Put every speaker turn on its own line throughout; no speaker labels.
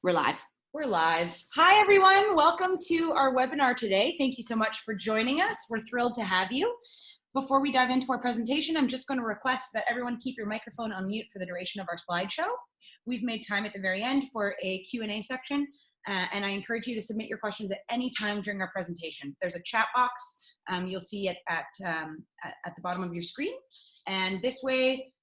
We're live.
We're live. Hi, everyone. Welcome to our webinar today. Thank you so much for joining us. We're thrilled to have you. Before we dive into our presentation, I'm just going to request that everyone keep your microphone on mute for the duration of our slideshow. We've made time at the very end for a Q&A section, and I encourage you to submit your questions at any time during our presentation. There's a chat box. You'll see it at the bottom of your screen, and this way,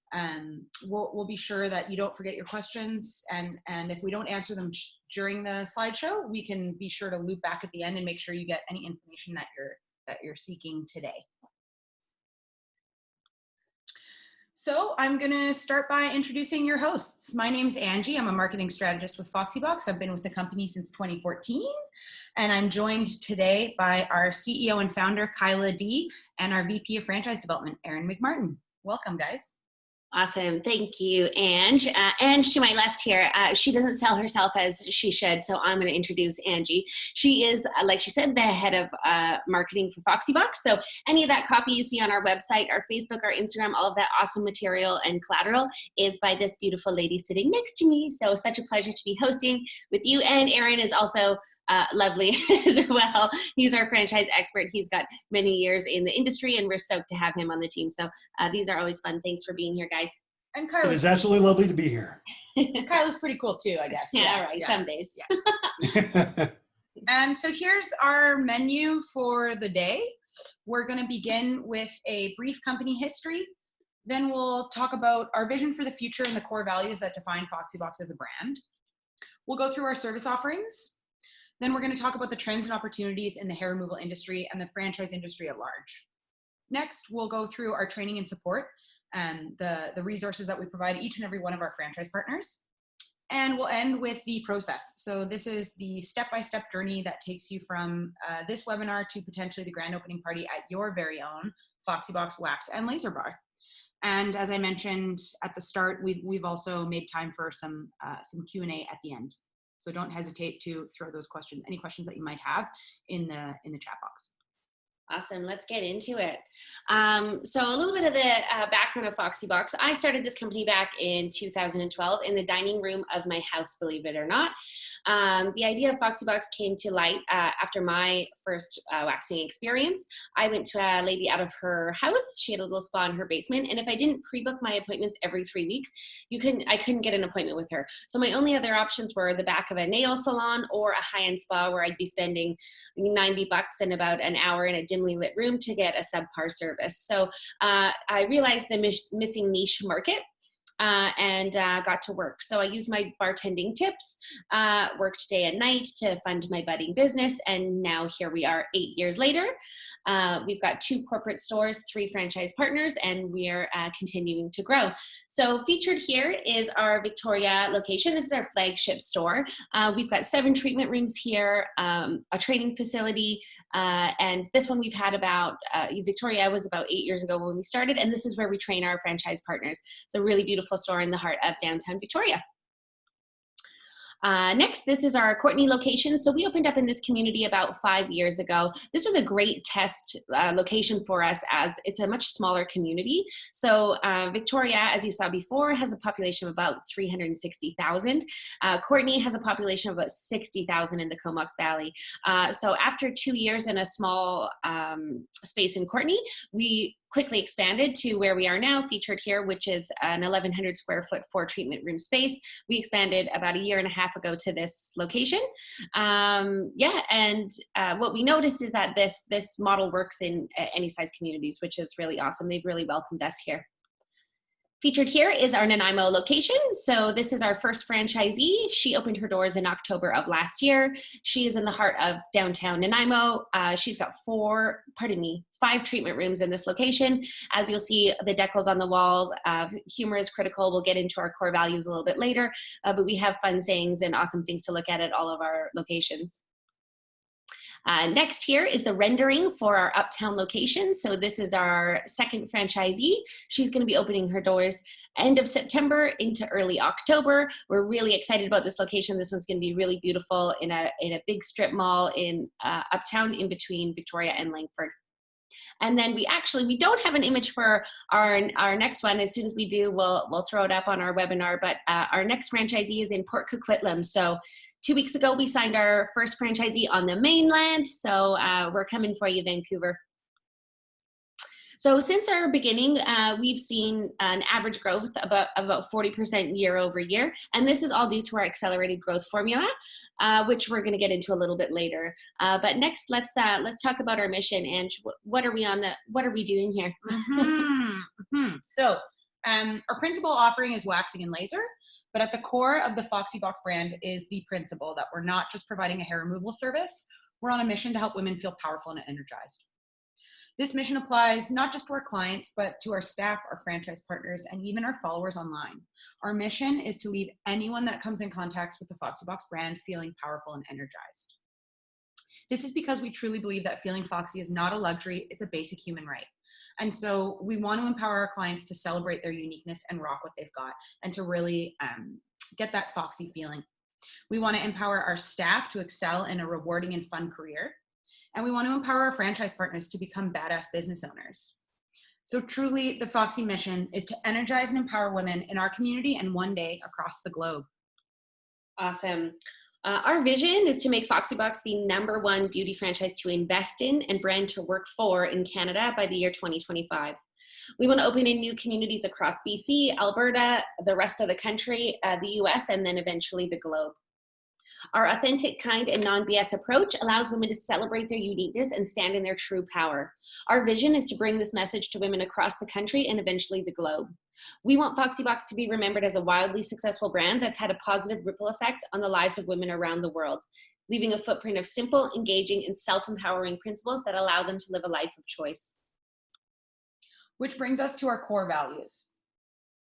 we'll be sure that you don't forget your questions, and if we don't answer them during the slideshow, we can be sure to loop back at the end and make sure you get any information that you're seeking today. So I'm going to start by introducing your hosts. My name's Angie. I'm a marketing strategist with Foxy Box. I've been with the company since 2014, and I'm joined today by our CEO and founder Kyla D and our VP of franchise development Erin McMartin. Welcome, guys.
Awesome. Thank you, Ange. Ange to my left here, she doesn't sell herself as she should, so I'm going to introduce Angie. She is, like she said, the head of marketing for Foxy Box. So any of that copy you see on our website, our Facebook, our Instagram, all of that awesome material and collateral is by this beautiful lady sitting next to me. So such a pleasure to be hosting with you. And Aaron is also lovely as well. He's our franchise expert. He's got many years in the industry, and we're stoked to have him on the team. So these are always fun. Thanks for being here, guys.
And Kyla's,
it is absolutely lovely to be here.
Kyla's pretty cool too, I guess.
Yeah, right. Some days.
Yeah.
And so here's our menu for the day. We're going to begin with a brief company history. Then we'll talk about our vision for the future and the core values that define Foxy Box as a brand. We'll go through our service offerings. Then we're going to talk about the trends and opportunities in the hair removal industry and the franchise industry at large. Next, we'll go through our training and support and the resources that we provide each and every one of our franchise partners. And we'll end with the process. So this is the step-by-step journey that takes you from this webinar to potentially the grand opening party at your very own Foxy Box Wax and Laser Bar. And as I mentioned at the start, we've also made time for some Q&A at the end. So don't hesitate to throw those questions, any questions that you might have in the chat box.
Awesome. Let's get into it. So a little bit of the background of Foxy Box. I started this company back in 2012 in the dining room of my house, believe it or not. The idea of Foxy Box came to light after my first waxing experience. I went to a lady out of her house. She had a little spa in her basement. And if I didn't pre-book my appointments every 3 weeks, I couldn't get an appointment with her. So my only other options were the back of a nail salon or a high-end spa where I'd be spending $90 in about an hour in a dimly lit room to get a subpar service. So I realized the missing niche market and got to work. So I used my bartending tips, worked day and night to fund my budding business. And now here we are 8 years later. We've got 2 corporate stores, 3 franchise partners, and we are continuing to grow. So featured here is our Victoria location. This is our flagship store. We've got 7 treatment rooms here, a training facility, and this one we've had about, Victoria was about 8 years ago when we started, and this is where we train our franchise partners. It's a really beautiful store in the heart of downtown Victoria. Next, this is our Courtenay location. So we opened up in this community about 5 years ago. This was a great test location for us as it's a much smaller community. So Victoria, as you saw before, has a population of about 360,000. Courtenay has a population of about 60,000 in the Comox Valley. So after 2 years in a small space in Courtenay, we quickly expanded to where we are now, featured here, which is an 1,100 square foot 4 treatment room space. We expanded about a year and a half ago to this location. What we noticed is that this model works in any size communities, which is really awesome. They've really welcomed us here. Featured here is our Nanaimo location. So this is our first franchisee. She opened her doors in October of last year. She is in the heart of downtown Nanaimo. She's got 5 treatment rooms in this location. As you'll see, the decals on the walls, humor is critical. We'll get into our core values a little bit later, but we have fun sayings and awesome things to look at all of our locations. Next here is the rendering for our Uptown location. So this is our second franchisee. She's going to be opening her doors end of September into early October. We're really excited about this location. This one's going to be really beautiful in a big strip mall in Uptown in between Victoria and Langford. And then we don't have an image for our next one. As soon as we do, we'll throw it up on our webinar. But our next franchisee is in Port Coquitlam. So 2 weeks ago, we signed our first franchisee on the mainland. So we're coming for you, Vancouver. So since our beginning, we've seen an average growth about 40% year over year. And this is all due to our accelerated growth formula, which we're going to get into a little bit later. But next, let's talk about our mission. And what are we doing here?
So our principal offering is waxing and laser. But at the core of the Foxy Box brand is the principle that we're not just providing a hair removal service. We're on a mission to help women feel powerful and energized. This mission applies not just to our clients, but to our staff, our franchise partners, and even our followers online. Our mission is to leave anyone that comes in contact with the Foxy Box brand feeling powerful and energized. This is because we truly believe that feeling foxy is not a luxury, it's a basic human right. And so we want to empower our clients to celebrate their uniqueness and rock what they've got and to really get that foxy feeling. We want to empower our staff to excel in a rewarding and fun career. And we want to empower our franchise partners to become badass business owners. So truly, the Foxy mission is to energize and empower women in our community and one day across the globe.
Awesome. Our vision is to make Foxy Box the #1 beauty franchise to invest in and brand to work for in Canada by the year 2025. We want to open in new communities across BC, Alberta, the rest of the country, the US, and then eventually the globe. Our authentic, kind, and non-BS approach allows women to celebrate their uniqueness and stand in their true power. Our vision is to bring this message to women across the country and eventually the globe. We want Foxy Box to be remembered as a wildly successful brand that's had a positive ripple effect on the lives of women around the world, leaving a footprint of simple, engaging, and self-empowering principles that allow them to live a life of choice.
Which brings us to our core values.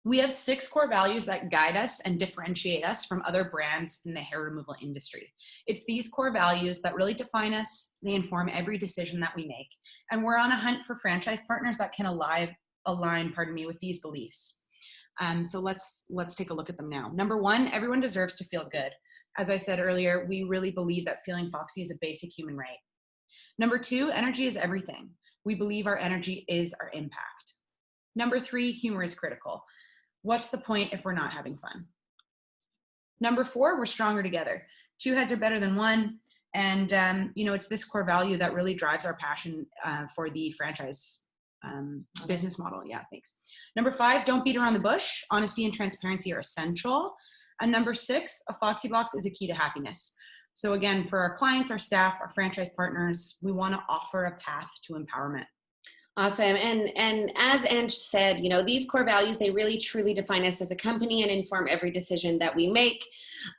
We have 6 core values that guide us and differentiate us from other brands in the hair removal industry. It's these core values that really define us. They inform every decision that we make. And we're on a hunt for franchise partners that can align with these beliefs. So let's take a look at them now. Number 1, everyone deserves to feel good. As I said earlier, we really believe that feeling foxy is a basic human right. Number 2, energy is everything. We believe our energy is our impact. Number 3, humor is critical. What's the point if we're not having fun? Number 4, we're stronger together. 2 heads are better than 1. And, it's this core value that really drives our passion for the franchise business model. Yeah, thanks. Number 5, don't beat around the bush. Honesty and transparency are essential. And number 6, a Foxy Box is a key to happiness. So again, for our clients, our staff, our franchise partners, we want to offer a path to empowerment.
Awesome. And as Ange said, these core values, they really truly define us as a company and inform every decision that we make.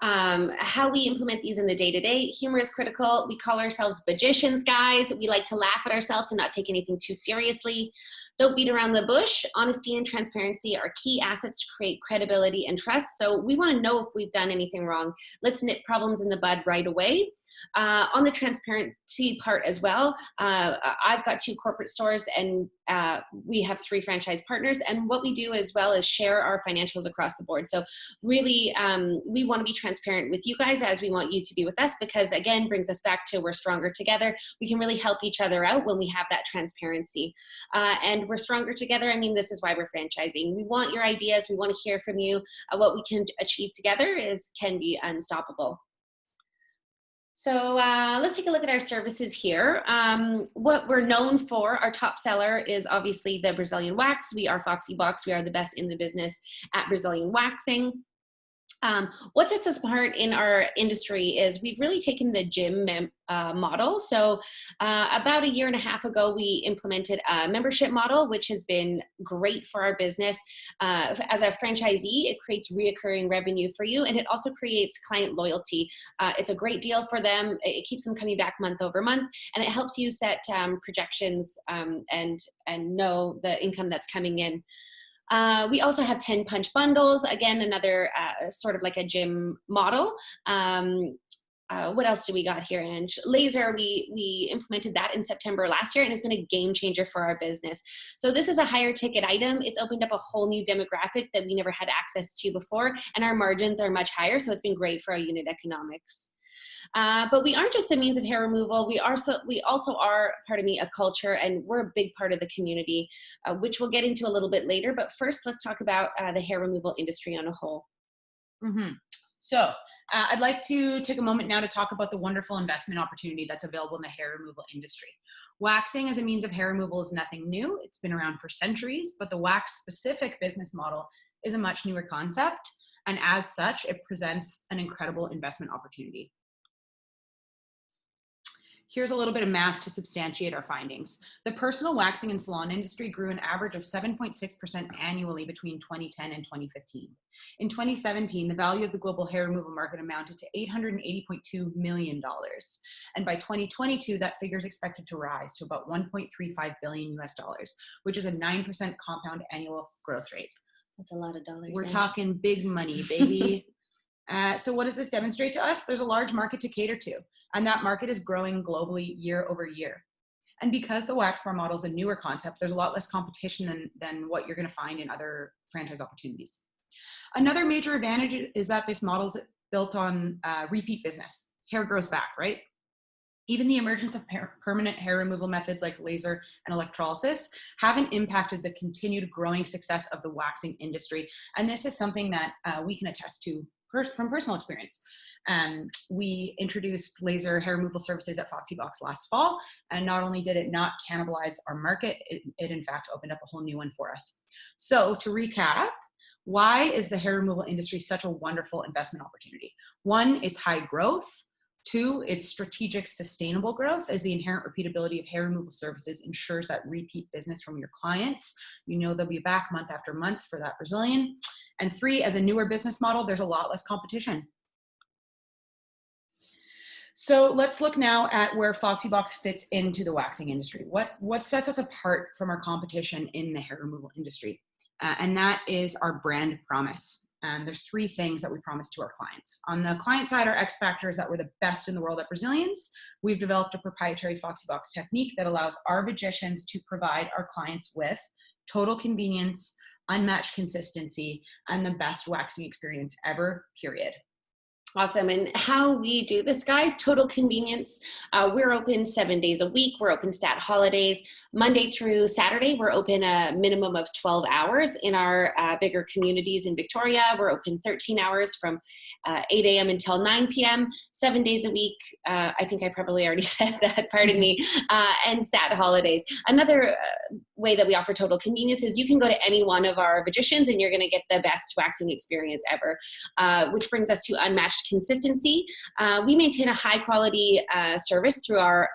How we implement these in the day-to-day. Humor is critical. We call ourselves magicians, guys. We like to laugh at ourselves and not take anything too seriously. Don't beat around the bush. Honesty and transparency are key assets to create credibility and trust. So we want to know if we've done anything wrong. Let's nip problems in the bud right away. On the transparency part as well, I've got 2 corporate stores and we have 3 franchise partners. And what we do as well is share our financials across the board. So really, we want to be transparent with you guys as we want you to be with us, because again, brings us back to we're stronger together. We can really help each other out when we have that transparency. And we're stronger together. I mean, this is why we're franchising. We want your ideas. We want to hear from you. What we can achieve together can be unstoppable. So let's take a look at our services here. What we're known for, our top seller is obviously the Brazilian wax. We are Foxy Box. We are the best in the business at Brazilian waxing. What sets us apart in our industry is we've really taken the gym model. So about 1.5 years ago, we implemented a membership model, which has been great for our business. As a franchisee, it creates reoccurring revenue for you, and it also creates client loyalty. It's a great deal for them. It keeps them coming back month over month, and it helps you set projections and know the income that's coming in. We also have 10 punch bundles. Again, another sort of like a gym model. What else do we got here, Ange? Laser, we implemented that in September last year, and it's been a game changer for our business. So this is a higher ticket item. It's opened up a whole new demographic that we never had access to before, and our margins are much higher, so it's been great for our unit economics. But we aren't just a means of hair removal. We also are, a culture, and we're a big part of the community, which we'll get into a little bit later. But first, let's talk about the hair removal industry on a whole.
So I'd like to take a moment now to talk about the wonderful investment opportunity that's available in the hair removal industry. Waxing as a means of hair removal is nothing new. It's been around for centuries, but the wax-specific business model is a much newer concept, and as such, it presents an incredible investment opportunity. Here's a little bit of math to substantiate our findings. The personal waxing and salon industry grew an average of 7.6% annually between 2010 and 2015. In 2017, the value of the global hair removal market amounted to $880.2 million. And by 2022, that figure is expected to rise to about 1.35 billion US dollars, which is a 9% compound annual growth rate.
That's a lot of dollars.
We're talking big money, baby. So what does this demonstrate to us? There's a large market to cater to, and that market is growing globally year over year. And because the wax bar model is a newer concept, there's a lot less competition than what you're going to find in other franchise opportunities. Another major advantage is that this model is built on repeat business. Hair grows back, right? Even the emergence of permanent hair removal methods like laser and electrolysis haven't impacted the continued growing success of the waxing industry. And this is something that we can attest to from personal experience. We introduced laser hair removal services at Foxy Box last fall, and not only did it not cannibalize our market, it in fact opened up a whole new one for us. So to recap, why is the hair removal industry such a wonderful investment opportunity? One, it's high growth. Two, it's strategic, sustainable growth, as the inherent repeatability of hair removal services ensures that repeat business from your clients. You know they'll be back month after month for that Brazilian. And three, as a newer business model, there's a lot less competition. So let's look now at where Foxy Box fits into the waxing industry. What sets us apart from our competition in the hair removal industry? And that is our brand promise. And there's three things that we promise to our clients. On the client side, our X factor is that we're the best in the world at Brazilians. We've developed a proprietary Foxy Box technique that allows our magicians to provide our clients with total convenience, unmatched consistency, and the best waxing experience ever, period.
Awesome. And how we do this, guys, total convenience. We're open 7 days a week. We're open stat holidays. Monday through Saturday, we're open a minimum of 12 hours. In our bigger communities in Victoria, we're open 13 hours from 8 a.m. until 9 p.m., 7 days a week. I think I probably already said that, pardon me, and stat holidays. Another way that we offer total convenience is you can go to any one of our magicians and you're going to get the best waxing experience ever, which brings us to unmatched consistency. We maintain a high quality service through our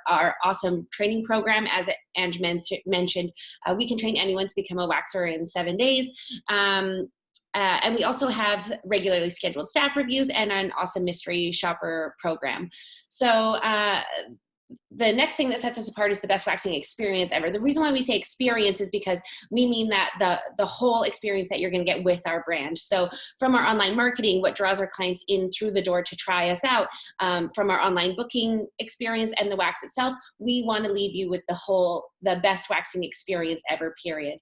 awesome training program. As Ange mentioned, we can train anyone to become a waxer in 7 days. And we also have regularly scheduled staff reviews and an awesome mystery shopper program. So the next thing that sets us apart is the best waxing experience ever. The reason why we say experience is because we mean that the whole experience that you're going to get with our brand. So from our online marketing, what draws our clients in through the door to try us out, from our online booking experience and the wax itself, we want to leave you with the best waxing experience ever, period.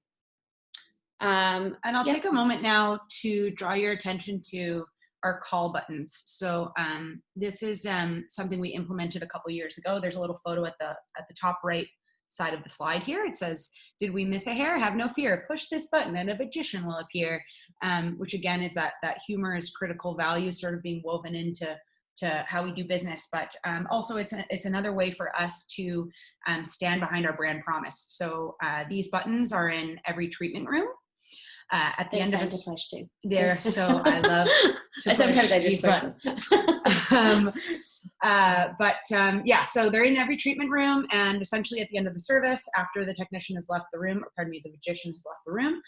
And I'll take a moment now to draw your attention to our call buttons. So this is something we implemented a couple years ago. There's a little photo at the top right side of the slide here. It says, "Did we miss a hair? Have no fear. Push this button and a magician will appear," which again is that humor is critical value sort of being woven into how we do business, but also it's another way for us to stand behind our brand promise. So these buttons are in every treatment room. At the end of
to push too.
There, so I love to
sometimes I just push
buttons. Yeah, so they're in every treatment room, and essentially at the end of the service, after the technician has left the room, or pardon me, the magician has left the room,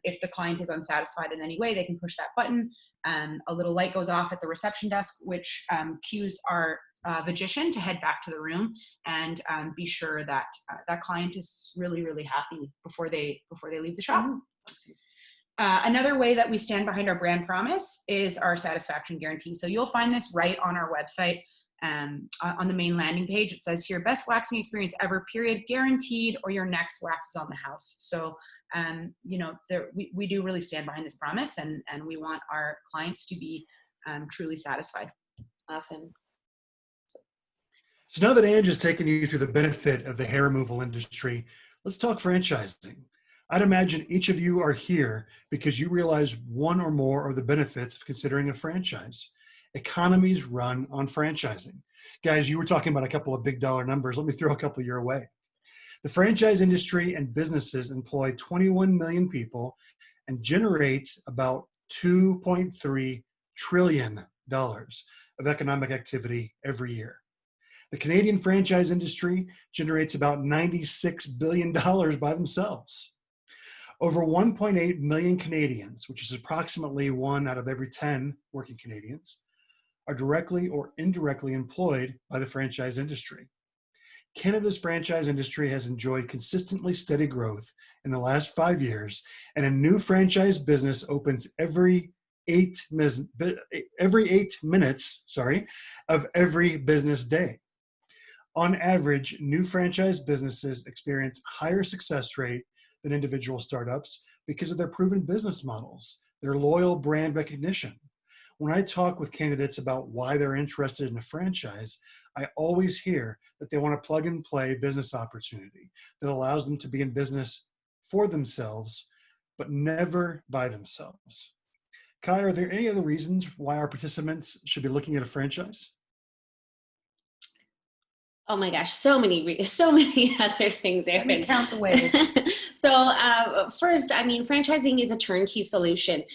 if the client is unsatisfied in any way, they can push that button. A little light goes off at the reception desk, which cues our magician to head back to the room and be sure that that client is really, really happy before they leave the shop. Another way that we stand behind our brand promise is our satisfaction guarantee. So you'll find this right on our website. On the main landing page, it says here, "Best waxing experience ever, period, guaranteed, or your next wax is on the house." So, we do really stand behind this promise, and we want our clients to be truly satisfied.
Awesome.
So now that Ange has taken you through the benefit of the hair removal industry, let's talk franchising. I'd imagine each of you are here because you realize one or more of the benefits of considering a franchise. Economies run on franchising. Guys, you were talking about a couple of big dollar numbers. Let me throw a couple your way. The franchise industry and businesses employ 21 million people and generates about $2.3 trillion of economic activity every year. The Canadian franchise industry generates about $96 billion by themselves. Over 1.8 million Canadians, which is approximately 1 out of every 10 working Canadians, are directly or indirectly employed by the franchise industry. Canada's franchise industry has enjoyed consistently steady growth in the last 5 years, and a new franchise business opens every 8 minutes of every business day. On average, new franchise businesses experience higher success rate than individual startups because of their proven business models, their loyal brand recognition. When I talk with candidates about why they're interested in a franchise, I always hear that they want a plug and play business opportunity that allows them to be in business for themselves, but never by themselves. Kai, are there any other reasons why our participants should be looking at a franchise?
Oh my gosh, so many other things.
Let me count the ways.
So first, I mean, franchising is a turnkey solution.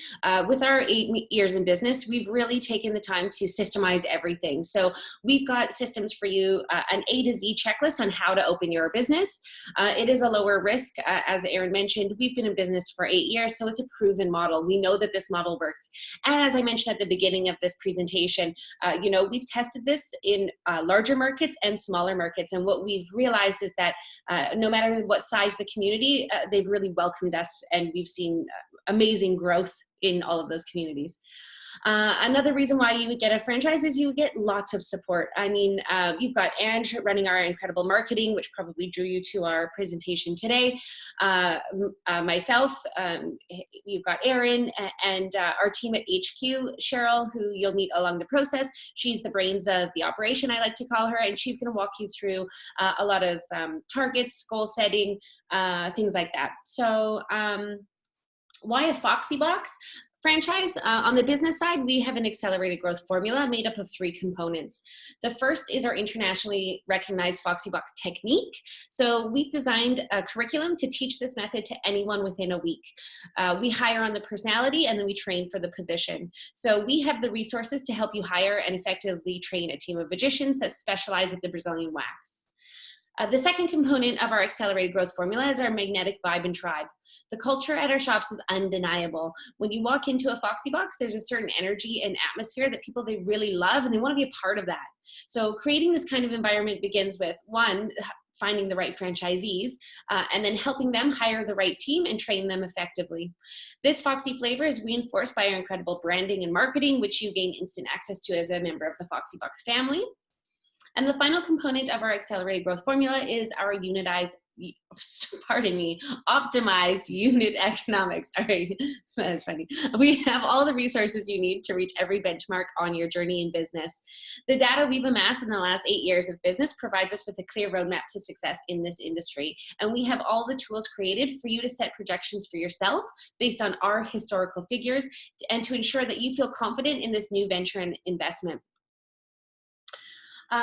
With our 8 years in business, we've really taken the time to systemize everything. So we've got systems for you, an A to Z checklist on how to open your business. It is a lower risk. As Aaron mentioned, we've been in business for 8 years, so it's a proven model. We know that this model works. And as I mentioned at the beginning of this presentation, we've tested this in larger markets and smaller markets. And what we've realized is that no matter what size the community, they've really welcomed us, and we've seen amazing growth in all of those communities. Another reason why you would get a franchise is you get lots of support. I mean, you've got Ange running our incredible marketing, which probably drew you to our presentation today. Myself, you've got Aaron and our team at HQ, Cheryl, who you'll meet along the process. She's the brains of the operation, I like to call her, and she's going to walk you through a lot of targets, goal setting, things like that. So why a Foxy Box franchise? On the business side, we have an accelerated growth formula made up of 3 components. The first is our internationally recognized Foxy Box technique. So we've designed a curriculum to teach this method to anyone within a week. We hire on the personality, and then we train for the position. So we have the resources to help you hire and effectively train a team of magicians that specialize at the Brazilian wax. The second component of our accelerated growth formula is our magnetic vibe and tribe. The culture at our shops is undeniable. When you walk into a Foxy Box, there's a certain energy and atmosphere that people, they really love, and they want to be a part of that. So creating this kind of environment begins with, 1, finding the right franchisees, and then helping them hire the right team and train them effectively. This Foxy flavor is reinforced by our incredible branding and marketing, which you gain instant access to as a member of the Foxy Box family. And the final component of our accelerated growth formula is our optimized unit economics. All right, that's funny. We have all the resources you need to reach every benchmark on your journey in business. The data we've amassed in the last 8 years of business provides us with a clear roadmap to success in this industry. And we have all the tools created for you to set projections for yourself based on our historical figures, and to ensure that you feel confident in this new venture and investment.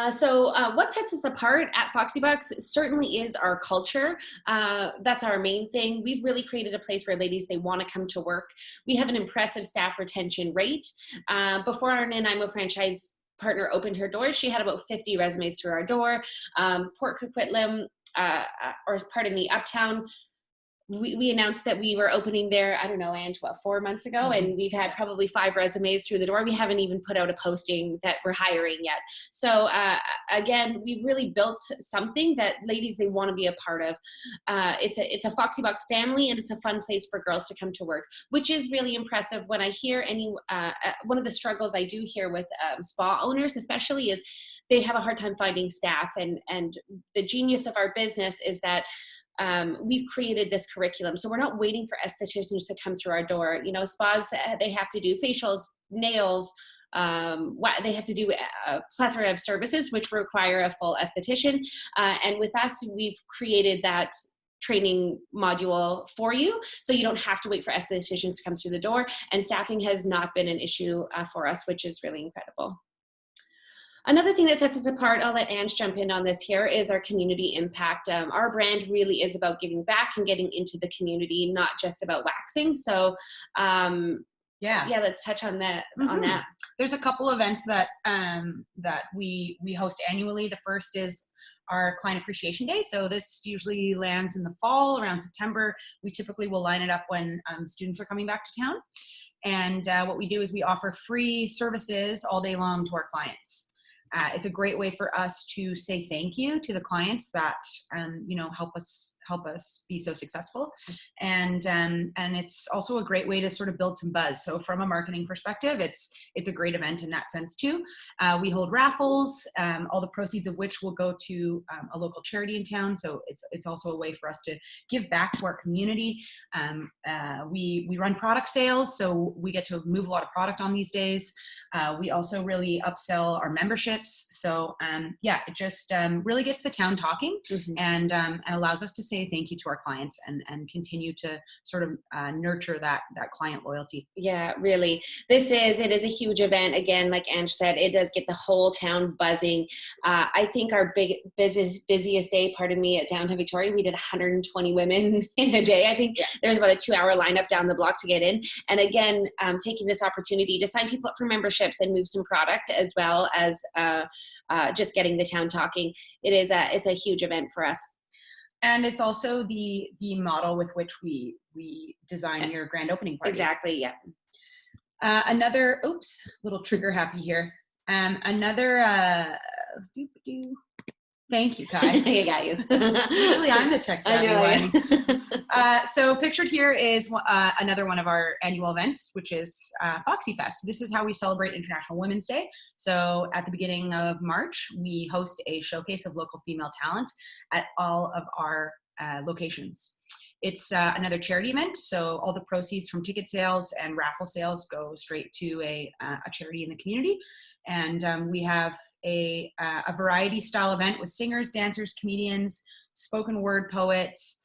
So what sets us apart at Foxy Box certainly is our culture. That's our main thing. We've really created a place where ladies, they want to come to work. We have an impressive staff retention rate. Before our Nanaimo franchise partner opened her doors, she had about 50 resumes through our door. Port Coquitlam, Uptown, we announced that we were opening there, I don't know, Ange, 4 months ago, and we've had probably 5 resumes through the door. We haven't even put out a posting that we're hiring yet. So again, we've really built something that ladies, they want to be a part of. It's a Foxy Box family, and it's a fun place for girls to come to work, which is really impressive. When I hear one of the struggles I do hear with spa owners especially is they have a hard time finding staff, and the genius of our business is that we've created this curriculum. So we're not waiting for estheticians to come through our door. Spas, they have to do facials, nails, they have to do a plethora of services, which require a full esthetician. And with us, we've created that training module for you, so you don't have to wait for estheticians to come through the door. And staffing has not been an issue for us, which is really incredible. Another thing that sets us apart, I'll let Ange jump in on this here, is our community impact. Our brand really is about giving back and getting into the community, not just about waxing. So yeah, let's touch on that.
There's a couple events that that we host annually. The first is our Client Appreciation Day. So this usually lands in the fall, around September. We typically will line it up when students are coming back to town. And what we do is we offer free services all day long to our clients. It's a great way for us to say thank you to the clients that help us be so successful, and it's also a great way to sort of build some buzz. So from a marketing perspective, it's a great event in that sense too. We hold raffles, all the proceeds of which will go to a local charity in town. So it's also a way for us to give back to our community. We run product sales, so we get to move a lot of product on these days. We also really upsell our memberships. So it just really gets the town talking, and allows us to say thank you to our clients and continue to sort of nurture that client loyalty.
Yeah, really. It is a huge event. Again, like Ange said, it does get the whole town buzzing. I think our busiest day, at downtown Victoria, we did 120 women in a day. I think there's about a 2-hour lineup down the block to get in. And again, taking this opportunity to sign people up for memberships and move some product, as well as just getting the town talking. It's a huge event for us.
And it's also the model with which we design your grand opening party.
Exactly, yeah.
Another, little trigger happy here. Thank you, Kai.
I got you.
Usually I'm the tech savvy one. So pictured here is another one of our annual events, which is Foxy Fest. This is how we celebrate International Women's Day. So at the beginning of March, we host a showcase of local female talent at all of our locations. It's another charity event, so all the proceeds from ticket sales and raffle sales go straight to a charity in the community. And we have a variety style event with singers, dancers, comedians, spoken word poets.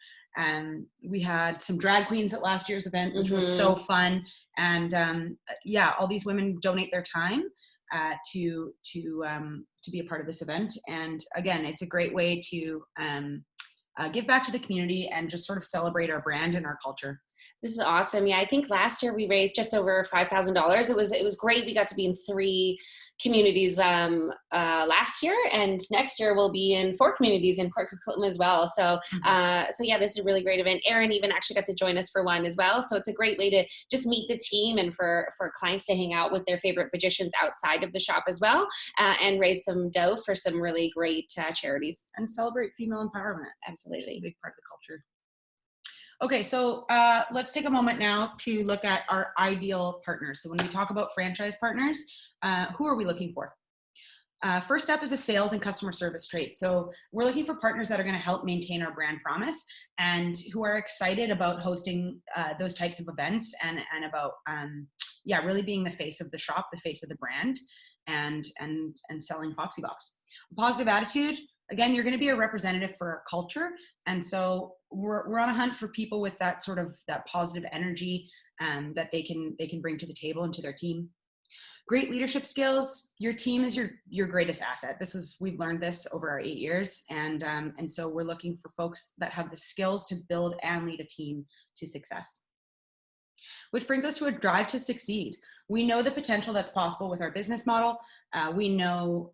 We had some drag queens at last year's event, which was so fun. And all these women donate their time to be a part of this event. And again, it's a great way to give back to the community and just sort of celebrate our brand and our culture.
This is awesome. Yeah, I think last year we raised just over $5,000. It was great. We got to be in 3 communities last year, and next year we'll be in 4 communities in Port Coquitlam as well. So, this is a really great event. Erin even actually got to join us for one as well. So it's a great way to just meet the team and for clients to hang out with their favorite magicians outside of the shop as well, and raise some dough for some really great charities.
And celebrate female empowerment.
Absolutely.
It's a big part of the culture. Okay, so let's take a moment now to look at our ideal partners. So when we talk about franchise partners, who are we looking for? First up is a sales and customer service trait. So we're looking for partners that are going to help maintain our brand promise and who are excited about hosting those types of events and about really being the face of the shop, the face of the brand, and selling Foxy Box. A positive attitude. Again, you're going to be a representative for our culture, and so we're on a hunt for people with that sort of that positive energy that they can bring to the table and to their team. Great leadership skills. Your team is your greatest asset. We've learned this over our 8 years, and so we're looking for folks that have the skills to build and lead a team to success. Which brings us to a drive to succeed. We know the potential that's possible with our business model. We know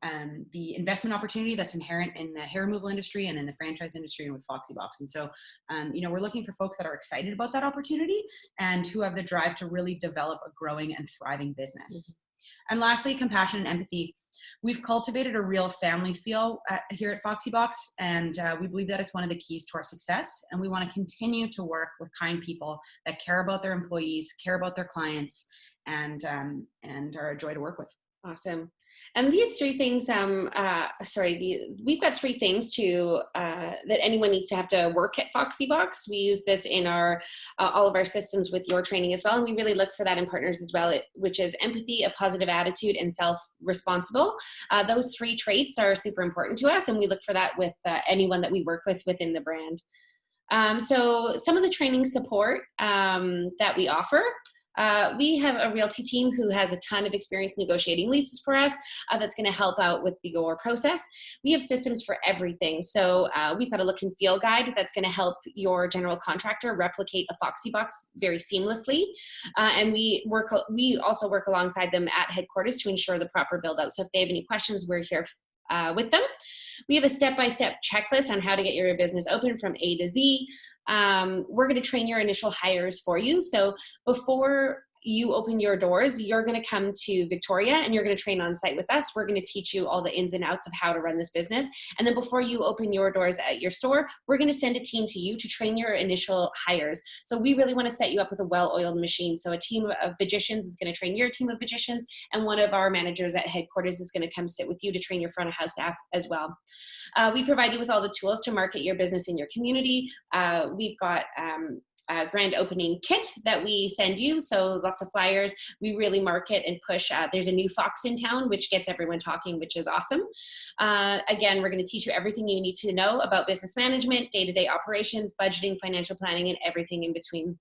the investment opportunity that's inherent in the hair removal industry and in the franchise industry and with Foxy Box. And so, we're looking for folks that are excited about that opportunity and who have the drive to really develop a growing and thriving business. And lastly, compassion and empathy. We've cultivated a real family feel here at Foxy Box, and we believe that it's one of the keys to our success. And we want to continue to work with kind people that care about their employees, care about their clients, and are a joy to work with.
Awesome. And these 3 things, we've got 3 things that anyone needs to have to work at Foxy Box. We use this in our all of our systems with your training as well. And we really look for that in partners as well, which is empathy, a positive attitude, and self-responsible. Those 3 traits are super important to us. And we look for that with anyone that we work with within the brand. So some of the training support that we offer, we have a realty team who has a ton of experience negotiating leases for us. That's going to help out with your process. We have systems for everything. So we've got a look and feel guide that's going to help your general contractor replicate a Foxy Box very seamlessly. And we also work alongside them at headquarters to ensure the proper build out. So if they have any questions, we're here with them. We have a step-by-step checklist on how to get your business open from A to Z. We're going to train your initial hires for you. So before you open your doors, you're going to come to Victoria and you're going to train on site with us. We're going to teach you all the ins and outs of how to run this business. And then before you open your doors at your store, we're going to send a team to you to train your initial hires. So we really want to set you up with a well-oiled machine. So a team of magicians is going to train your team of magicians, and one of our managers at headquarters is going to come sit with you to train your front of house staff as well. We provide you with all the tools to market your business in your community. We've got grand opening kit that we send you. So lots of flyers. We really market and push. There's a new Fox in town, which gets everyone talking, which is awesome. Again, we're going to teach you everything you need to know about business management, day-to-day operations, budgeting, financial planning, and everything in between.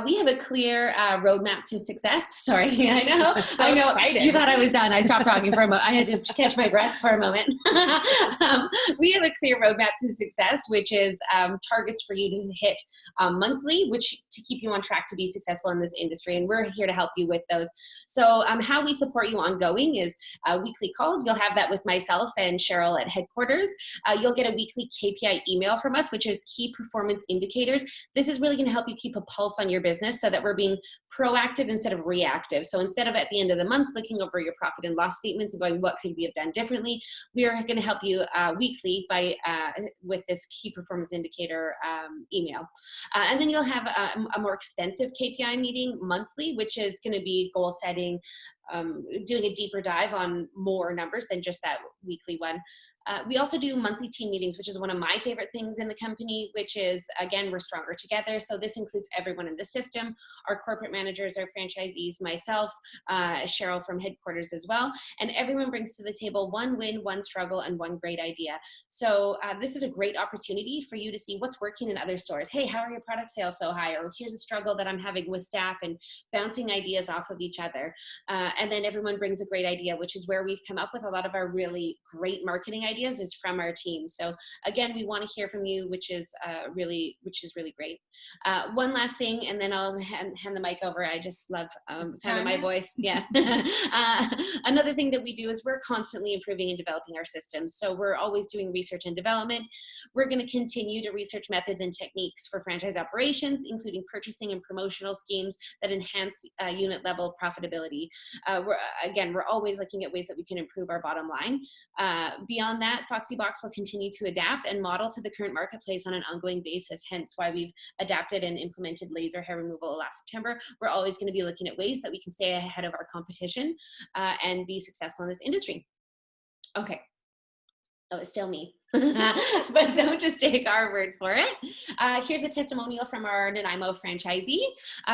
We have a clear roadmap to success. Sorry, I know.
I know. Excited.
You thought I was done. I stopped talking for a moment. I had to catch my breath for a moment. We have a clear roadmap to success, which is targets for you to hit monthly, which to keep you on track to be successful in this industry. And we're here to help you with those. So how we support you ongoing is weekly calls. You'll have that with myself and Cheryl at headquarters. You'll get a weekly KPI email from us, which is key performance indicators. This is really going to help you keep a pulse on your business so that we're being proactive instead of reactive. So instead of at the end of the month looking over your profit and loss statements and going, what could we have done differently? We are going to help you weekly by with this key performance indicator email. And then you'll have a more extensive KPI meeting monthly, which is going to be goal setting, doing a deeper dive on more numbers than just that weekly one. We also do monthly team meetings, which is one of my favorite things in the company, which is, again, we're stronger together. So this includes everyone in the system, our corporate managers, our franchisees, myself, Cheryl from headquarters as well. And everyone brings to the table one win, one struggle, and one great idea. So this is a great opportunity for you to see what's working in other stores. Hey, how are your product sales so high? Or here's a struggle that I'm having with staff, and bouncing ideas off of each other. And then everyone brings a great idea, which is where we've come up with a lot of our really great marketing ideas is from our team. So again, we want to hear from you, which is really great. One last thing, and then I'll hand the mic over. I just love the sound of my voice. Yeah. Another thing that we do is we're constantly improving and developing our systems. So we're always doing research and development. We're going to continue to research methods and techniques for franchise operations, including purchasing and promotional schemes that enhance unit level profitability. We're always looking at ways that we can improve our bottom line. Beyond that, Foxy Box will continue to adapt and model to the current marketplace on an ongoing basis, hence why we've adapted and implemented laser hair removal last September. We're always going to be looking at ways that we can stay ahead of our competition and be successful in this industry. Okay. Oh, it's still me. But don't just take our word for it. Here's a testimonial from our Nanaimo franchisee.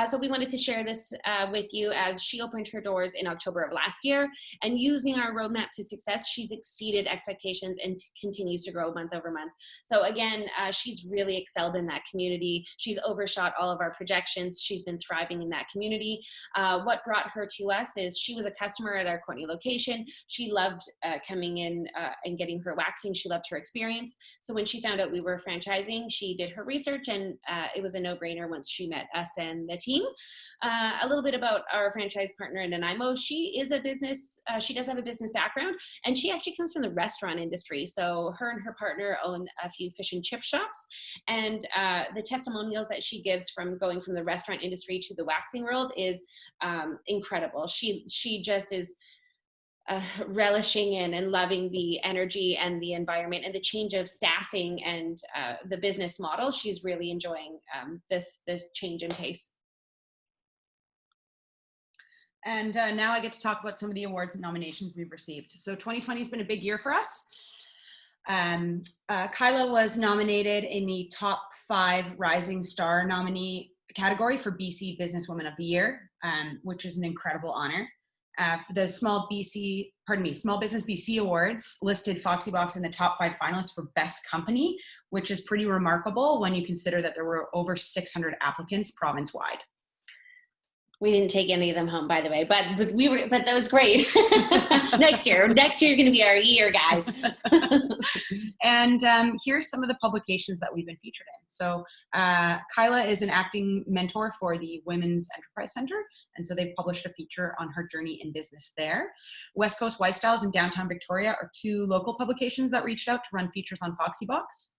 So we wanted to share this with you as she opened her doors in October of last year, and using our roadmap to success, she's exceeded expectations and continues to grow month over month. So again, she's really excelled in that community. She's overshot all of our projections. She's been thriving in that community. What brought her to us is she was a customer at our Courtney location. She loved coming in and getting her waxing. She loved her experience. So when she found out we were franchising, she did her research, and it was a no-brainer once she met us and the team. A little bit about our franchise partner in Nanaimo. She is a business, she does have a business background, and she actually comes from the restaurant industry. So her and her partner own a few fish and chip shops, and the testimonials that she gives from going from the restaurant industry to the waxing world is incredible. She just is relishing in and loving the energy and the environment and the change of staffing and the business model. She's really enjoying this change in pace.
And now I get to talk about some of the awards and nominations we've received. So 2020 has been a big year for us. Kyla was nominated in the top 5 Rising Star nominee category for BC Businesswoman of the Year, which is an incredible honor. For the Small Business BC Awards, listed Foxy Box in the top 5 finalists for Best Company, which is pretty remarkable when you consider that there were over 600 applicants province-wide.
We didn't take any of them home, by the way, but that was great. Next year's going to be our year, guys.
And here's some of the publications that we've been featured in. So Kyla is an acting mentor for the Women's Enterprise Center. And so they've published a feature on her journey in business there. West Coast Lifestyles and Downtown Victoria are 2 local publications that reached out to run features on Foxy Box.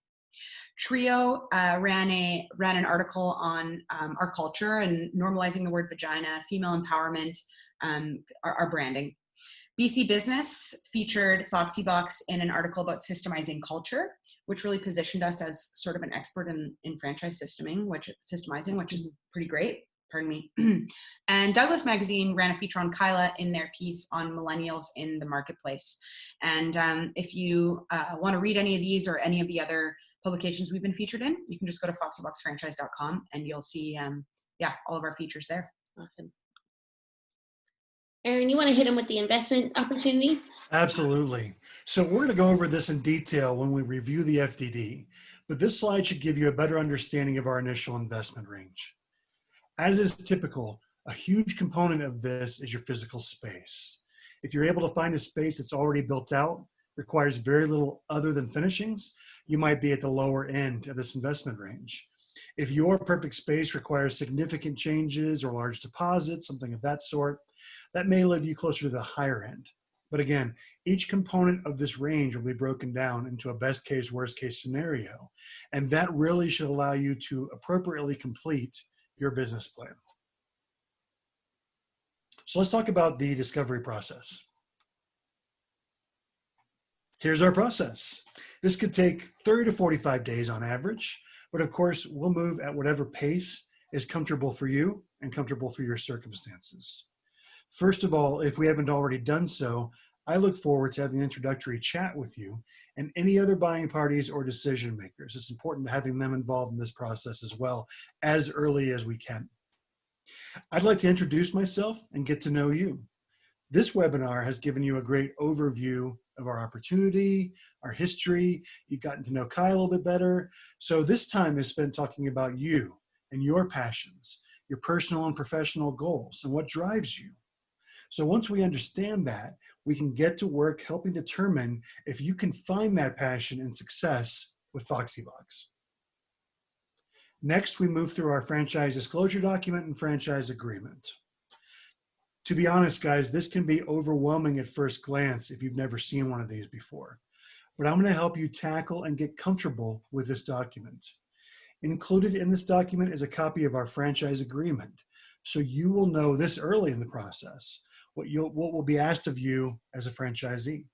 Trio ran an article on our culture and normalizing the word vagina, female empowerment, our branding. BC Business featured Foxy Box in an article about systemizing culture, which really positioned us as sort of an expert in franchise systemizing, which is pretty great. Pardon me. And Douglas Magazine ran a feature on Kyla in their piece on millennials in the marketplace. And if you want to read any of these or any of the other publications we've been featured in, you can just go to foxyboxfranchise.com and you'll see all of our features there.
Awesome. Aaron, you want to hit him with the investment opportunity?
Absolutely. So we're going to go over this in detail when we review the FDD, but this slide should give you a better understanding of our initial investment range. As is typical, a huge component of this is your physical space. If you're able to find a space that's already built out, requires very little other than finishings, you might be at the lower end of this investment range. If your perfect space requires significant changes or large deposits, something of that sort, that may leave you closer to the higher end. But again, each component of this range will be broken down into a best case, worst case scenario. And that really should allow you to appropriately complete your business plan. So let's talk about the discovery process. Here's our process. This could take 30 to 45 days on average, but of course, we'll move at whatever pace is comfortable for you and comfortable for your circumstances. First of all, if we haven't already done so, I look forward to having an introductory chat with you and any other buying parties or decision makers. It's important to having them involved in this process as well, as early as we can. I'd like to introduce myself and get to know you. This webinar has given you a great overview of our opportunity, our history. You've gotten to know Kyla a little bit better. So this time is spent talking about you and your passions, your personal and professional goals, and what drives you. So once we understand that, we can get to work helping determine if you can find that passion and success with Foxy Box. Next, we move through our franchise disclosure document and franchise agreement. To be honest, guys, this can be overwhelming at first glance if you've never seen one of these before. But I'm going to help you tackle and get comfortable with this document. Included in this document is a copy of our franchise agreement, so you will know this early in the process, what will be asked of you as a franchisee.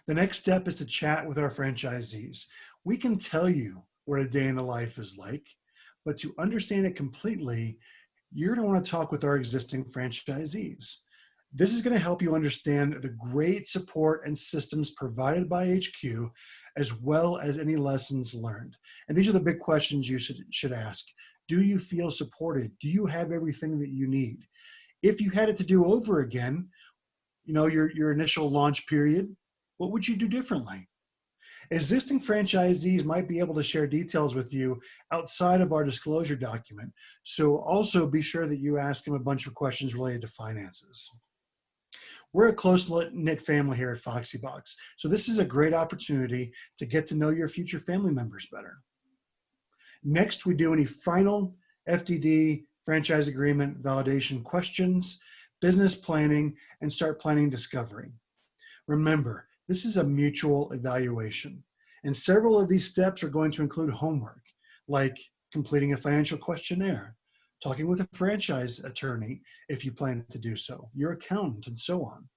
The next step is to chat with our franchisees. We can tell you what a day in the life is like, but to understand it completely, you're going to want to talk with our existing franchisees. This is going to help you understand the great support and systems provided by HQ, as well as any lessons learned. And these are the big questions you should ask. Do you feel supported? Do you have everything that you need? If you had it to do over again, your initial launch period, what would you do differently? Existing franchisees might be able to share details with you outside of our disclosure document. So also be sure that you ask them a bunch of questions related to finances. We're a close-knit family here at Foxy Box. So this is a great opportunity to get to know your future family members better. Next, we do any final FDD, franchise agreement, validation questions, business planning, and start planning discovery. Remember, this is a mutual evaluation, and several of these steps are going to include homework, like completing a financial questionnaire, talking with a franchise attorney if you plan to do so, your accountant, and so on.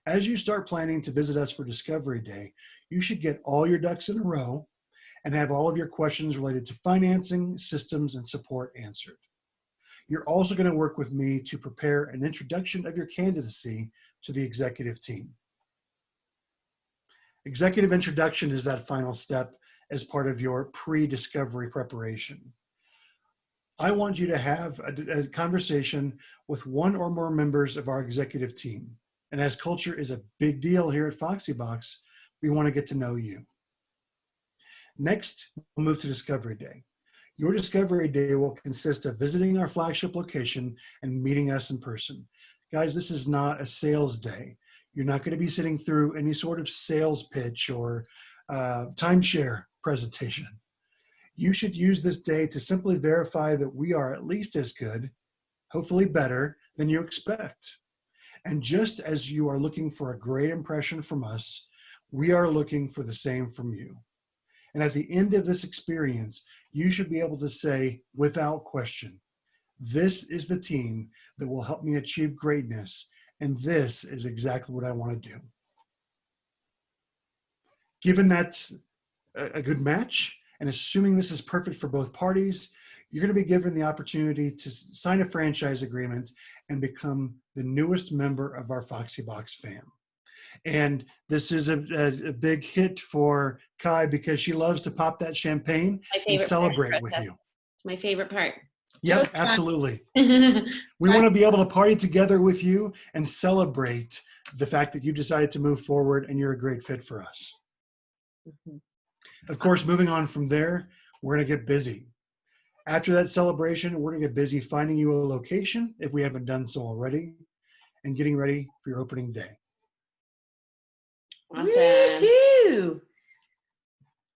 As you start planning to visit us for Discovery Day, you should get all your ducks in a row and have all of your questions related to financing, systems, and support answered. You're also going to work with me to prepare an introduction of your candidacy to the executive team. Executive introduction is that final step as part of your pre-discovery preparation. I want you to have a conversation with one or more members of our executive team. And as culture is a big deal here at Foxy Box, we want to get to know you. Next, we'll move to Discovery Day. Your Discovery Day will consist of visiting our flagship location and meeting us in person. Guys, this is not a sales day. You're not going to be sitting through any sort of sales pitch or timeshare presentation. You should use this day to simply verify that we are at least as good, hopefully better, than you expect. And just as you are looking for a great impression from us, we are looking for the same from you. And at the end of this experience, you should be able to say, without question, this is the team that will help me achieve greatness, and this is exactly what I want to do. Given that's a good match, and assuming this is perfect for both parties, you're going to be given the opportunity to sign a franchise agreement and become the newest member of our Foxy Box fam. And this is a big hit for Kai because she loves to pop that champagne and celebrate with you.
It's my favorite part.
Yep, absolutely. We want to be able to party together with you and celebrate the fact that you decided to move forward and you're a great fit for us. Mm-hmm. Of course, moving on from there, we're going to get busy. After that celebration, we're going to get busy finding you a location, if we haven't done so already, and getting ready for your opening day.
Awesome.
Woo-hoo!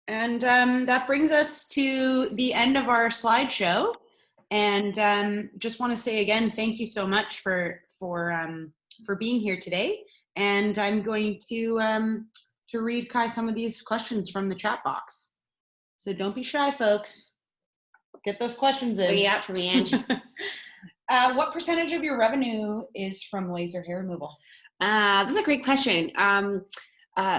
And that brings us to the end of our slideshow. And just want to say again, thank you so much for being here today. And I'm going to read Kai some of these questions from the chat box. So don't be shy, folks. Get those questions in.
What do you got for me, Ange?
What percentage of your revenue is from laser hair removal?
That's a great question.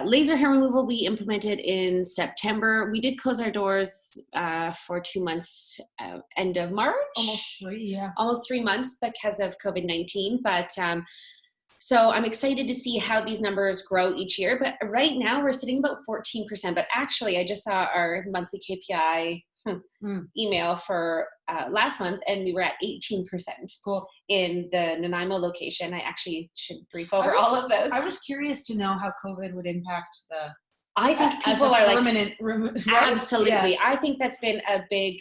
Laser hair removal we implemented in September. We did close our doors for 2 months, end of March.
Almost 3, yeah.
Almost 3 months because of COVID-19. But so I'm excited to see how these numbers grow each year. But right now we're sitting about 14%. But actually, I just saw our monthly KPI email for last month, and we were at 18%.
Cool.
In the Nanaimo location. I actually should brief over all of those.
I was curious to know how COVID would impact the.
I think people are
permanent,
like, absolutely. Yeah. I think that's been a big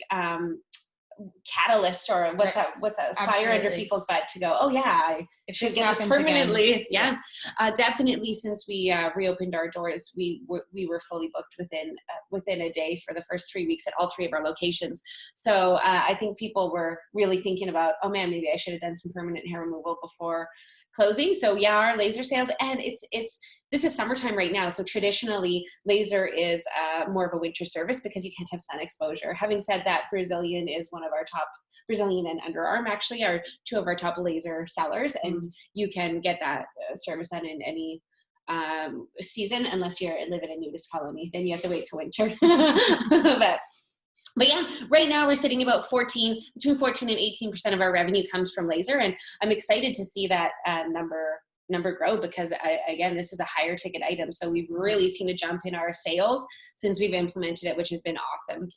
catalyst, or what's that fire under people's butt to go, oh yeah, I should get this permanently again. Yeah. Definitely since we reopened our doors, we were fully booked within a day for the first 3 weeks at all 3 of our locations. So I think people were really thinking about, oh man, maybe I should have done some permanent hair removal before closing. So yeah, our laser sales, and this is summertime right now. So traditionally laser is more of a winter service because you can't have sun exposure. Having said that, Brazilian is one of our top, Brazilian and Underarm actually are 2 of our top laser sellers. And you can get that service done in any season, unless you live in a nudist colony, then you have to wait till winter. But yeah, right now we're sitting about between 14 and 18% of our revenue comes from laser. And I'm excited to see that number grow because again, this is a higher ticket item. So we've really seen a jump in our sales since we've implemented it, which has been awesome.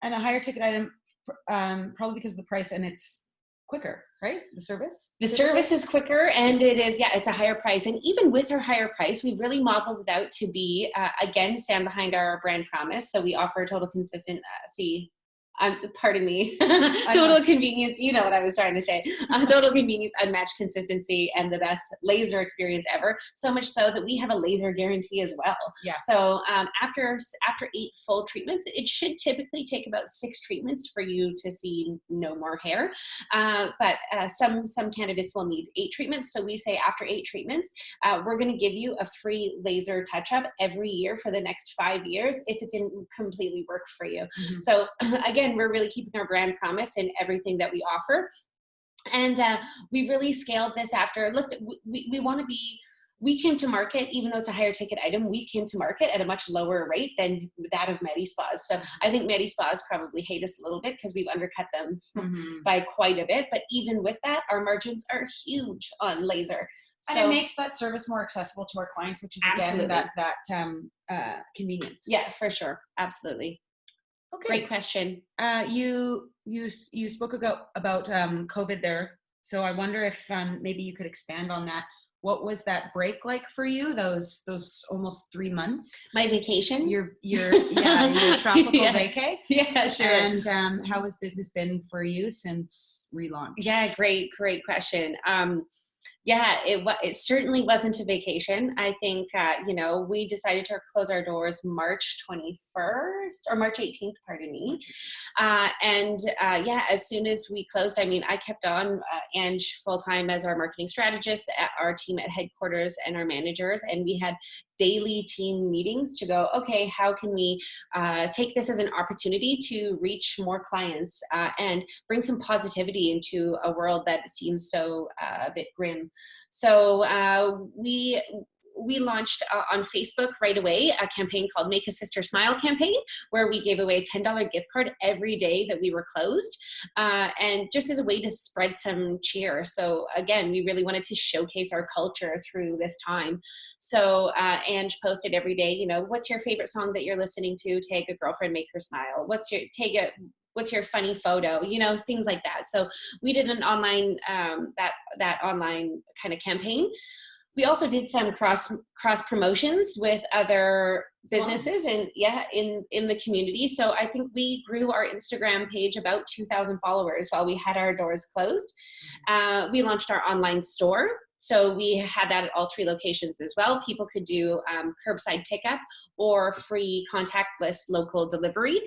And a higher ticket item, probably because of the price, and it's quicker, right? The service
is quicker, and it's a higher price. And even with our higher price, we've really modeled it out to be, again, stand behind our brand promise. So we offer total consistency. Pardon me, total convenience. You know what I was trying to say. Total convenience, unmatched consistency, and the best laser experience ever. So much so that we have a laser guarantee as well.
Yeah.
So after 8 full treatments, it should typically take about 6 treatments for you to see no more hair. But some candidates will need 8 treatments. So we say after 8 treatments, we're going to give you a free laser touch-up every year for the next 5 years if it didn't completely work for you. Mm-hmm. So again, we're really keeping our brand promise in everything that we offer. And we've really scaled this after, we came to market, even though it's a higher ticket item, we came to market at a much lower rate than that of Medi-Spas. So I think Medi-Spas probably hate us a little bit because we've undercut them by quite a bit. But even with that, our margins are huge on laser.
And it makes that service more accessible to our clients, which is again, that convenience.
Yeah, for sure. Absolutely.
Okay.
Great question.
You spoke about COVID there, so I wonder if maybe you could expand on that. What was that break like for you? Those almost 3 months.
My vacation.
Your tropical vacay.
Yeah, sure.
And how has business been for you since relaunch?
Yeah, great question. Yeah, it certainly wasn't a vacation. I think, we decided to close our doors March 21st or March 18th, pardon me. As soon as we closed, I kept on Ange full-time as our marketing strategist, at our team at headquarters and our managers. And we had daily team meetings to go, okay, how can we take this as an opportunity to reach more clients and bring some positivity into a world that seems so a bit grim. So we launched on Facebook right away a campaign called Make a Sister Smile campaign, where we gave away a $10 gift card every day that we were closed, and just as a way to spread some cheer. So again, we really wanted to showcase our culture through this time. So Ange posted every day, what's your favorite song that you're listening to? Tag a girlfriend, make her smile. What's your funny photo, things like that. So we did an online, that online kind of campaign. We also did some cross promotions with other businesses and in the community. So I think we grew our Instagram page about 2,000 followers while we had our doors closed. We launched our online store. So we had that at all 3 locations as well. People could do curbside pickup or free contactless local delivery.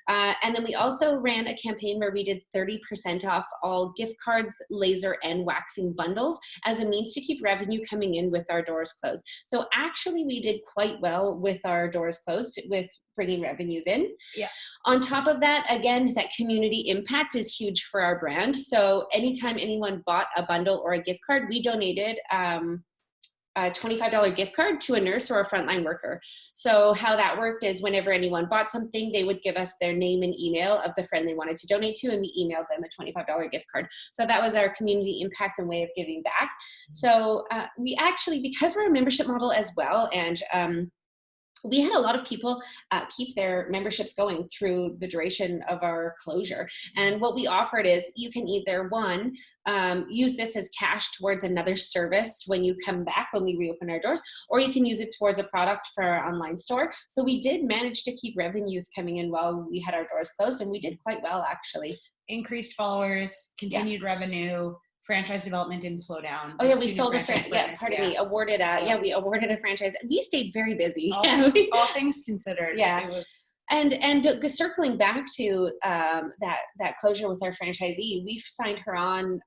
And then we also ran a campaign where we did 30% off all gift cards, laser, and waxing bundles as a means to keep revenue coming in with our doors closed. So actually we did quite well with our doors closed with bringing revenues in. Yeah. On top of that, again, that community impact is huge for our brand. So anytime anyone bought a bundle or a gift card, we donated a $25 gift card to a nurse or a frontline worker. So how that worked is whenever anyone bought something, they would give us their name and email of the friend they wanted to donate to, and we emailed them a $25 gift card. So that was our community impact and way of giving back. So we actually, because we're a membership model as well, and we had a lot of people keep their memberships going through the duration of our closure. And what we offered is you can either use this as cash towards another service when you come back, when we reopen our doors, or you can use it towards a product for our online store. So we did manage to keep revenues coming in while we had our doors closed, and we did quite well, actually.
Increased followers, continued revenue. Franchise development didn't slow down.
Oh yeah, we sold a franchise. Yeah, pardon me. Awarded we awarded a franchise. We stayed very busy.
All things considered.
Yeah. It was. And circling back to that closure with our franchisee, we've signed her on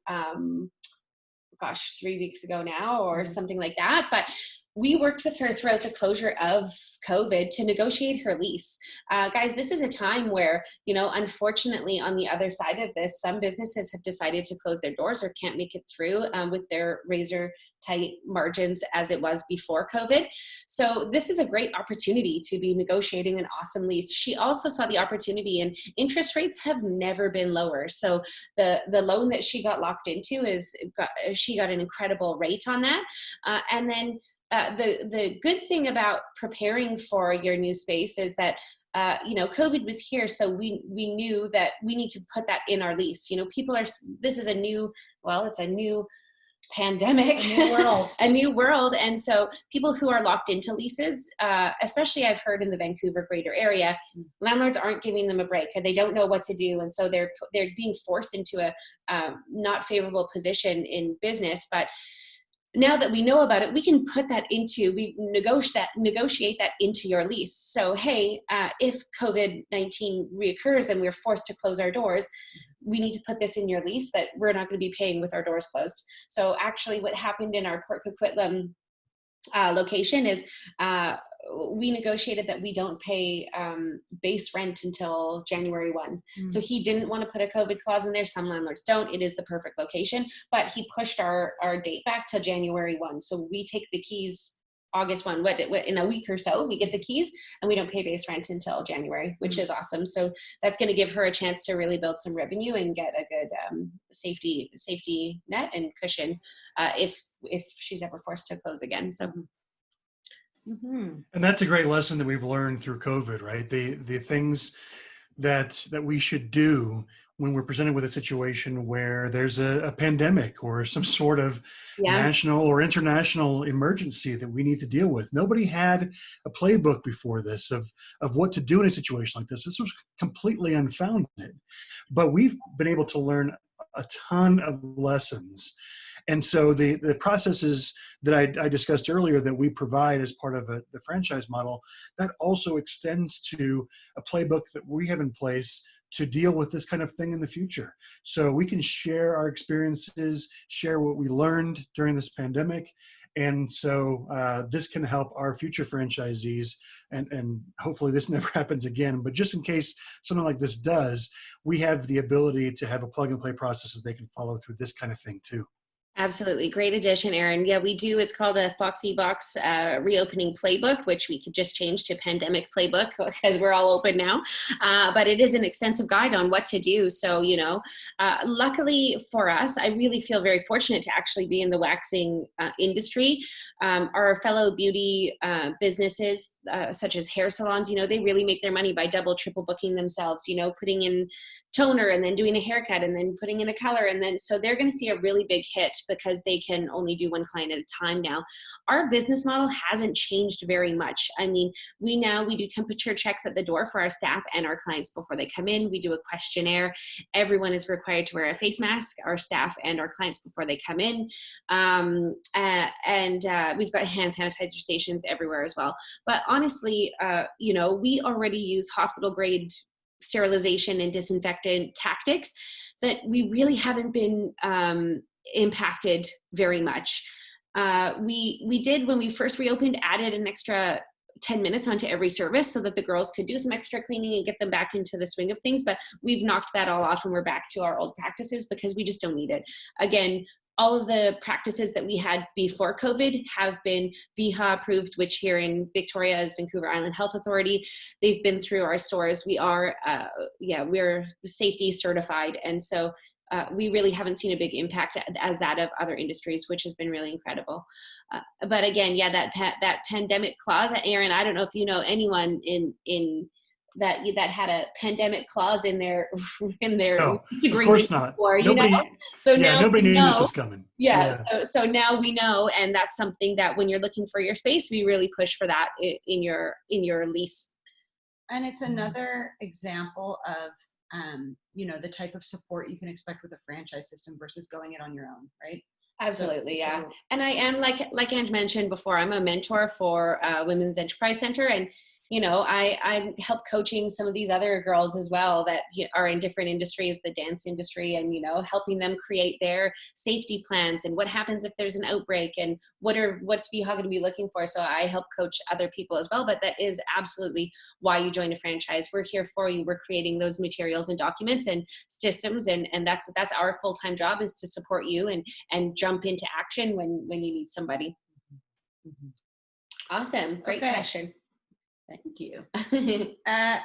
3 weeks ago now, or something like that. But we worked with her throughout the closure of COVID to negotiate her lease. Guys, this is a time where, unfortunately on the other side of this, some businesses have decided to close their doors or can't make it through with their razor tight margins as it was before COVID. So this is a great opportunity to be negotiating an awesome lease. She also saw the opportunity, and interest rates have never been lower. So the loan that she got locked into she got an incredible rate on that. And then the good thing about preparing for your new space is that COVID was here, so we knew that we need to put that in our lease. This is it's a new pandemic, a new world. And so people who are locked into leases, especially I've heard in the Vancouver greater area, landlords aren't giving them a break, or they don't know what to do. And so they're being forced into a not favorable position in business. But now that we know about it, we can negotiate that into your lease. So, hey, if COVID-19 reoccurs and we're forced to close our doors, we need to put this in your lease that we're not going to be paying with our doors closed. So actually what happened in our Port Coquitlam location is we negotiated that we don't pay base rent until January 1. So he didn't want to put a COVID clause in there. Some landlords don't. It is the perfect location, but he pushed our date back to January 1. So we take the keys August 1, in a week or so, we get the keys, and we don't pay base rent until January, which is awesome. So that's going to give her a chance to really build some revenue and get a good safety net and cushion if she's ever forced to close again. So.
And that's a great lesson that we've learned through COVID, right? The things that we should do when we're presented with a situation where there's a pandemic or some sort of
Yeah.
national or international emergency that we need to deal with. Nobody had a playbook before this of what to do in a situation like this. This was completely unfounded, but we've been able to learn a ton of lessons. And so the processes that I discussed earlier that we provide as part of the franchise model, that also extends to a playbook that we have in place to deal with this kind of thing in the future. So we can share our experiences, share what we learned during this pandemic. And so this can help our future franchisees, and hopefully this never happens again, but just in case something like this does, we have the ability to have a plug and play process that they can follow through this kind of thing too.
Absolutely. Great addition, Erin. Yeah, we do. It's called a Foxy Box reopening playbook, which we could just change to pandemic playbook because we're all open now. But it is an extensive guide on what to do. So, luckily for us, I really feel very fortunate to actually be in the waxing industry. Our fellow beauty businesses, such as hair salons, they really make their money by double, triple booking themselves, putting in toner and then doing a haircut and then putting in a color. And then, so they're going to see a really big hit because they can only do one client at a time now. Our business model hasn't changed very much. I mean, we do temperature checks at the door for our staff and our clients before they come in. We do a questionnaire. Everyone is required to wear a face mask, our staff and our clients, before they come in. We've got hand sanitizer stations everywhere as well. But honestly, we already use hospital grade sterilization and disinfectant tactics that we really haven't been impacted very much. We did, when we first reopened, added an extra 10 minutes onto every service so that the girls could do some extra cleaning and get them back into the swing of things. But we've knocked that all off and we're back to our old practices because we just don't need it. Again, all of the practices that we had before COVID have been VHA approved, which here in Victoria is Vancouver Island Health Authority. They've been through our stores. We are, we're safety certified. And so we really haven't seen a big impact as that of other industries, which has been really incredible. But again, that pandemic clause, Erin, I don't know if you know anyone in that had a pandemic clause in their
No,
agreement.
of course not.
Before,
So now nobody knew this was coming.
So now we know, and that's something that when you're looking for your space, we really push for that in your lease.
And it's another example of the type of support you can expect with a franchise system versus going it on your own, right?
Absolutely, yeah. And I am, like Ange mentioned before, I'm a mentor for Women's Enterprise Center, and I help coaching some of these other girls as well that are in different industries, the dance industry, and helping them create their safety plans and what happens if there's an outbreak and what's VHA going to be looking for. So I help coach other people as well, but that is absolutely why you join a franchise. We're here for you. We're creating those materials and documents and systems, and that's our full-time job, is to support you and jump into action when you need somebody.
Mm-hmm.
Awesome. Great question.
Thank you.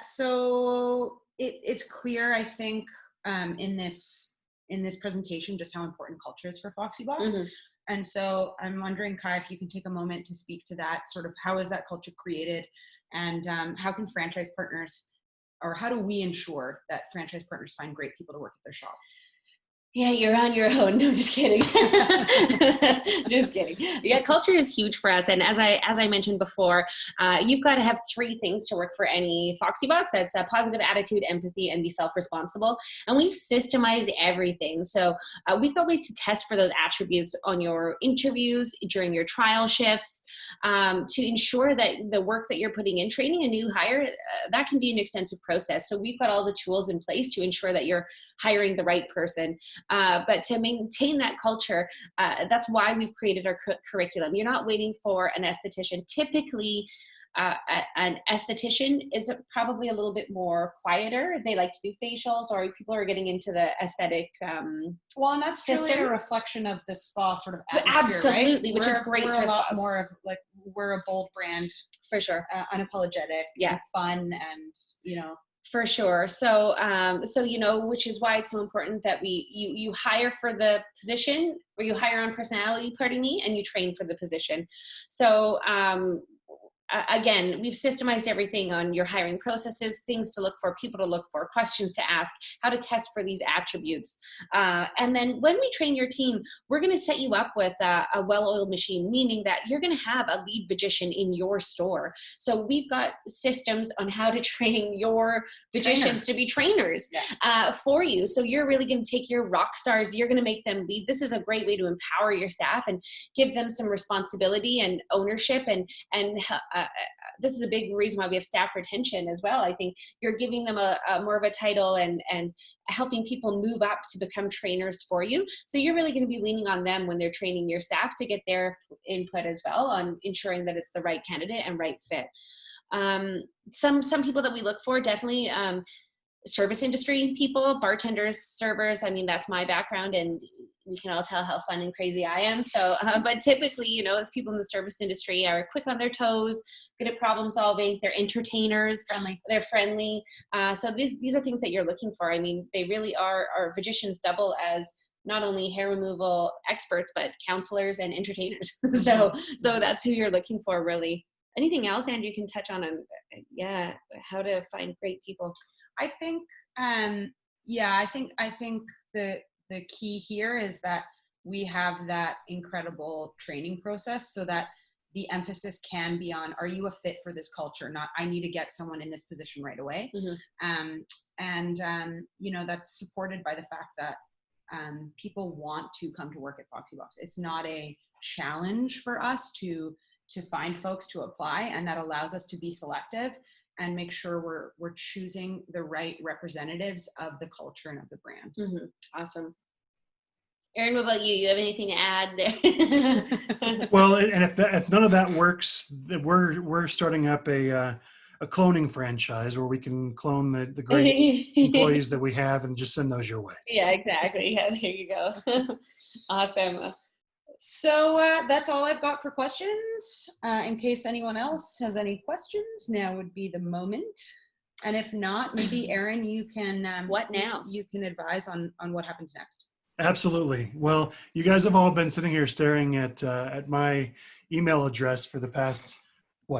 So it's clear, I think, in this presentation, just how important culture is for Foxy Box. Mm-hmm. And so I'm wondering, Kai, if you can take a moment to speak to that, sort of how is that culture created, and how can franchise partners, or how do we ensure that franchise partners find great people to work at their shop?
Yeah, you're on your own. No, just kidding. Just kidding. Yeah, culture is huge for us. And as I mentioned before, you've got to have 3 things to work for any Foxy Box. That's a positive attitude, empathy, and be self-responsible. And we've systemized everything. So we've got ways to test for those attributes on your interviews, during your trial shifts, to ensure that the work that you're putting in, training a new hire, that can be an extensive process. So we've got all the tools in place to ensure that you're hiring the right person. But to maintain that culture, that's why we've created our curriculum. You're not waiting for an esthetician. Typically, an esthetician is probably a little bit more quieter. They like to do facials, or people are getting into the aesthetic
well, and that's really a reflection of the spa sort of atmosphere,
absolutely,
right?
Which is great for
a lot
spas.
More of like, we're a bold brand,
for sure,
unapologetic, and fun, and
For sure. So, which is why it's so important that you hire for the position, or you hire on personality, and you train for the position. So, again, we've systemized everything on your hiring processes, things to look for, people to look for, questions to ask, how to test for these attributes. And then when we train your team, we're going to set you up with a well-oiled machine, meaning that you're going to have a lead magician in your store. So we've got systems on how to train your magicians to be trainers for you. So you're really going to take your rock stars, you're going to make them lead. This is a great way to empower your staff and give them some responsibility and ownership, and this is a big reason why we have staff retention as well. I think you're giving them a more of a title and helping people move up to become trainers for you. So you're really going to be leaning on them when they're training your staff to get their input as well on ensuring that it's the right candidate and right fit. Some people that we look for, definitely service industry people, bartenders, servers. I mean, that's my background, and we can all tell how fun and crazy I am. So, but typically, you know, it's people in the service industry are quick on their toes, good at problem solving. They're entertainers, they're friendly. So these are things that you're looking for. I mean, they really are. Our magicians double as not only hair removal experts, but counselors and entertainers. so that's who you're looking for, really. Anything else, Andrew, you can touch on how to find great people?
I think, I think the key here is that we have that incredible training process so that the emphasis can be on, are you a fit for this culture? Not, I need to get someone in this position right away. You know, that's supported by the fact that people want to come to work at Foxy Box. It's not a challenge for us to find folks to apply, and that allows us to be selective and make sure we're choosing the right representatives of the culture and of the brand.
Awesome. Erin, what about you? You have anything to add there?
Well, and if none of that works, we're starting up a cloning franchise where we can clone the great employees that we have and just send those your way. So.
Yeah, exactly. Yeah, there you go. Awesome.
So that's all I've got for questions. In case anyone else has any questions, now would be the moment. And if not, maybe Erin, you can
what now?
You can advise on what happens next.
Absolutely. Well, you guys have all been sitting here staring at my email address for the past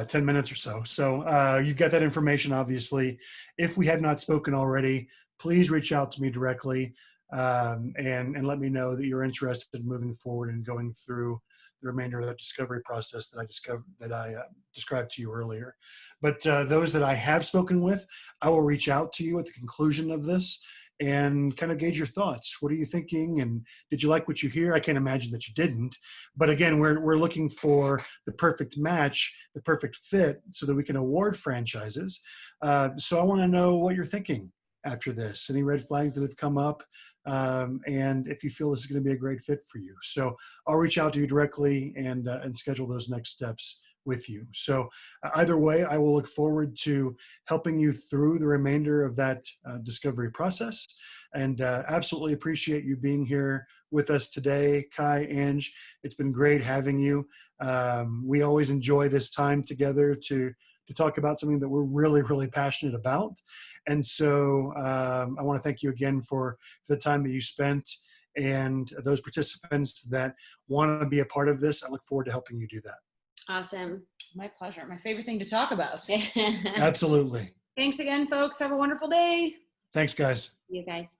10 minutes or so. So you've got that information, obviously. If we had not spoken already, please reach out to me directly. And let me know that you're interested in moving forward and going through the remainder of that discovery process that I described to you earlier. But those that I have spoken with, I will reach out to you at the conclusion of this and kind of gauge your thoughts. What are you thinking? And did you like what you hear? I can't imagine that you didn't. But again, we're looking for the perfect match, the perfect fit, so that we can award franchises. So I want to know what you're thinking after this. Any red flags that have come up, and if you feel this is going to be a great fit for you. So I'll reach out to you directly and schedule those next steps with you. So either way, I will look forward to helping you through the remainder of that discovery process, and absolutely appreciate you being here with us today. Kai, Ange, it's been great having you. We always enjoy this time together to talk about something that we're really, really passionate about. And so I want to thank you again for the time that you spent, and those participants that want to be a part of this. I look forward to helping you do that.
Awesome.
My pleasure. My favorite thing to talk about.
Absolutely.
Thanks again, folks. Have a wonderful day.
Thanks, guys.
You guys.